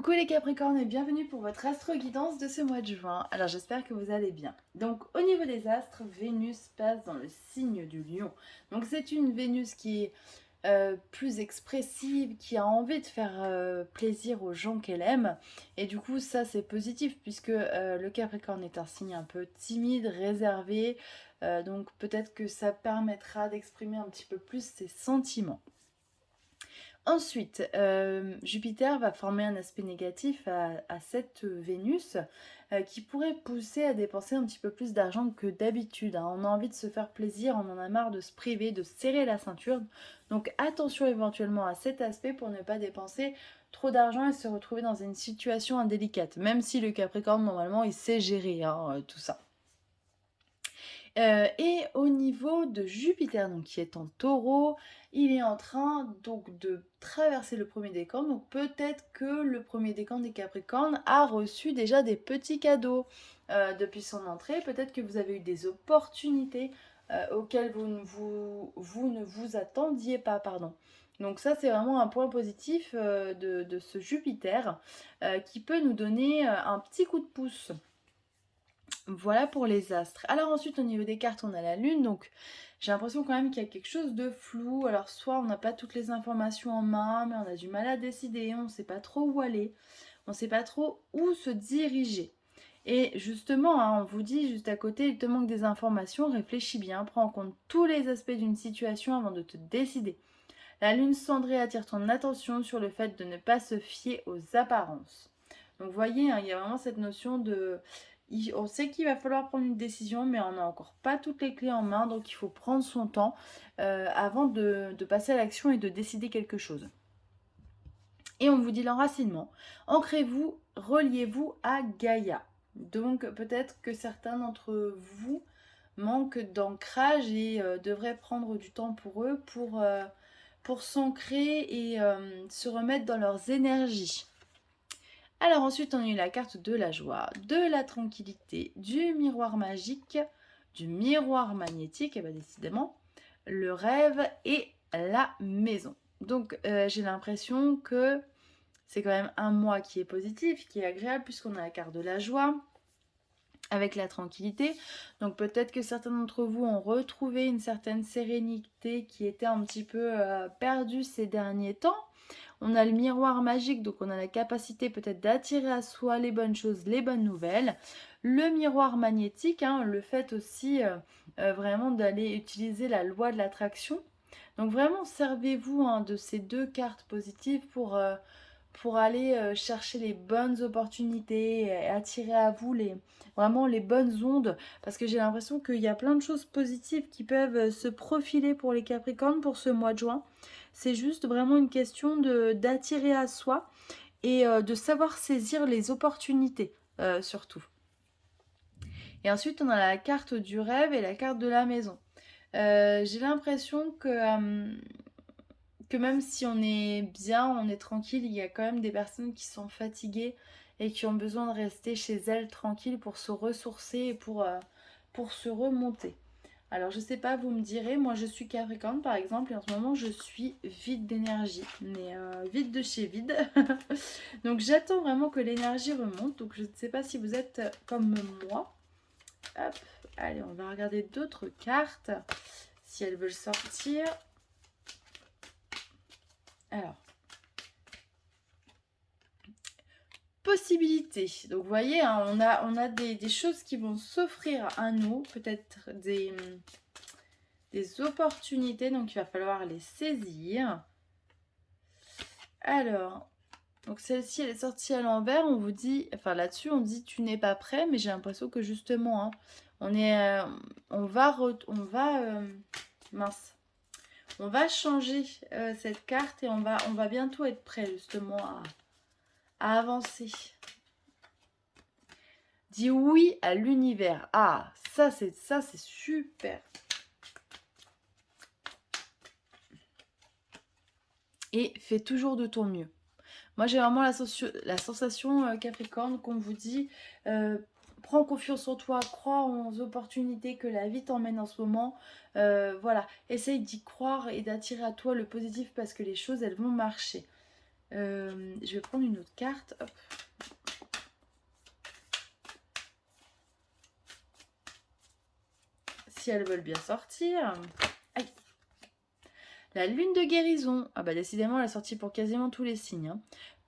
Coucou les Capricornes et bienvenue pour votre astro-guidance de ce mois de juin. Alors j'espère que vous allez bien. Donc au niveau des astres, Vénus passe dans le signe du Lion. Donc c'est une Vénus qui est plus expressive, qui a envie de faire plaisir aux gens qu'elle aime. Et du coup ça c'est positif puisque le Capricorne est un signe un peu timide, réservé. Donc peut-être que ça permettra d'exprimer un petit peu plus ses sentiments. Ensuite, Jupiter va former un aspect négatif à cette Vénus qui pourrait pousser à dépenser un petit peu plus d'argent que d'habitude, hein. On a envie de se faire plaisir, on en a marre de se priver, de serrer la ceinture. Donc attention éventuellement à cet aspect pour ne pas dépenser trop d'argent et se retrouver dans une situation indélicate. Même si le Capricorne, normalement, il sait gérer tout ça. Et au niveau de Jupiter, donc qui est en taureau, il est en train donc de traverser le premier décan. Donc peut-être que le premier décan des Capricornes a reçu déjà des petits cadeaux depuis son entrée. Peut-être que vous avez eu des opportunités auxquelles vous ne vous attendiez pas, pardon. Donc ça c'est vraiment un point positif de ce Jupiter qui peut nous donner un petit coup de pouce. Voilà pour les astres. Alors ensuite au niveau des cartes on a la lune, donc j'ai l'impression quand même qu'il y a quelque chose de flou. Alors soit on n'a pas toutes les informations en main, mais on a du mal à décider, on ne sait pas trop où aller, on ne sait pas trop où se diriger. Et justement, hein, on vous dit juste à côté, il te manque des informations, réfléchis bien, prends en compte tous les aspects d'une situation avant de te décider. La lune cendrée attire ton attention sur le fait de ne pas se fier aux apparences. Donc vous voyez, hein, il y a vraiment cette notion de... On sait qu'il va falloir prendre une décision, mais on n'a encore pas toutes les clés en main, donc il faut prendre son temps avant de passer à l'action et de décider quelque chose. Et on vous dit l'enracinement. Ancrez-vous, reliez-vous à Gaïa. Donc peut-être que certains d'entre vous manquent d'ancrage et devraient prendre du temps pour eux pour s'ancrer et se remettre dans leurs énergies. Alors ensuite, on a eu la carte de la joie, de la tranquillité, du miroir magique, du miroir magnétique, et bien décidément, le rêve et la maison. Donc j'ai l'impression que c'est quand même un mois qui est positif, qui est agréable, puisqu'on a la carte de la joie, avec la tranquillité. Donc peut-être que certains d'entre vous ont retrouvé une certaine sérénité qui était un petit peu perdue ces derniers temps. On a le miroir magique, donc on a la capacité peut-être d'attirer à soi les bonnes choses, les bonnes nouvelles. Le miroir magnétique, hein, le fait aussi vraiment d'aller utiliser la loi de l'attraction. Donc vraiment, servez-vous de ces deux cartes positives pour aller chercher les bonnes opportunités et attirer à vous vraiment les bonnes ondes. Parce que j'ai l'impression qu'il y a plein de choses positives qui peuvent se profiler pour les Capricornes pour ce mois de juin. C'est juste vraiment une question d'attirer à soi et de savoir saisir les opportunités surtout. Et ensuite, on a la carte du rêve et la carte de la maison. J'ai l'impression que même si on est bien, on est tranquille, il y a quand même des personnes qui sont fatiguées et qui ont besoin de rester chez elles tranquilles pour se ressourcer et pour se remonter. Alors je sais pas, vous me direz, moi je suis Capricorne par exemple et en ce moment je suis vide d'énergie, mais vide de chez vide. Donc j'attends vraiment que l'énergie remonte, donc je ne sais pas si vous êtes comme moi. Hop, allez on va regarder d'autres cartes, si elles veulent sortir. Alors, possibilités. Donc vous voyez, hein, on a des choses qui vont s'offrir à nous, peut-être des opportunités, donc il va falloir les saisir. Alors, donc celle-ci elle est sortie à l'envers, on vous dit, enfin là-dessus on dit tu n'es pas prêt, mais j'ai l'impression que justement, hein, mince, on va changer cette carte et on va bientôt être prêt justement à avancer. Dis oui à l'univers. Ah, ça c'est super. Et fais toujours de ton mieux. Moi j'ai vraiment la sensation Capricorne qu'on vous dit prends confiance en toi, crois aux opportunités que la vie t'emmène en ce moment. Voilà, essaye d'y croire et d'attirer à toi le positif parce que les choses elles vont marcher. Je vais prendre une autre carte. Hop. Si elles veulent bien sortir. Aïe. La lune de guérison. Ah bah décidément, elle est sortie pour quasiment tous les signes. Hein.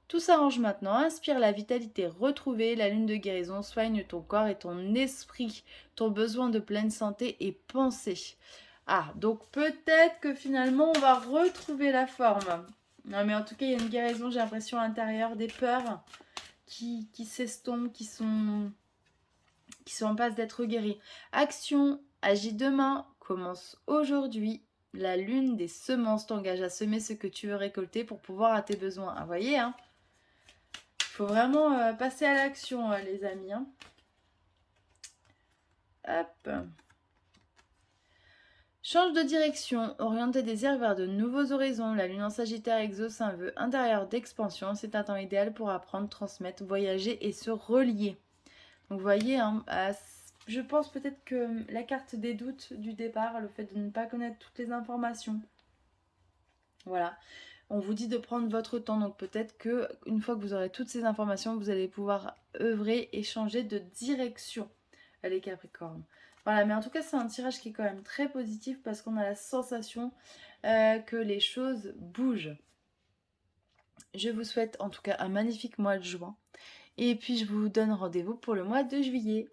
Tout s'arrange maintenant. Inspire la vitalité retrouvée. La lune de guérison soigne ton corps et ton esprit. Ton besoin de pleine santé et pensée. Ah, donc peut-être que finalement, on va retrouver la forme. Non, mais en tout cas, il y a une guérison, j'ai l'impression, à l'intérieur, des peurs qui s'estompent, qui sont en passe d'être guéries. Action, agis demain, commence aujourd'hui. La lune des semences t'engage à semer ce que tu veux récolter pour pouvoir à tes besoins. Ah, vous voyez, hein, il faut vraiment passer à l'action, les amis. Hein. Hop. Change de direction, oriente tes désirs vers de nouveaux horizons. La lune en Sagittaire exauce un vœu intérieur d'expansion. C'est un temps idéal pour apprendre, transmettre, voyager et se relier. Donc vous voyez, hein, je pense peut-être que la carte des doutes du départ, le fait de ne pas connaître toutes les informations. Voilà. On vous dit de prendre votre temps, donc peut-être que une fois que vous aurez toutes ces informations, vous allez pouvoir œuvrer et changer de direction, les Capricornes. Voilà, mais en tout cas, c'est un tirage qui est quand même très positif parce qu'on a la sensation que les choses bougent. Je vous souhaite en tout cas un magnifique mois de juin. Et puis, je vous donne rendez-vous pour le mois de juillet.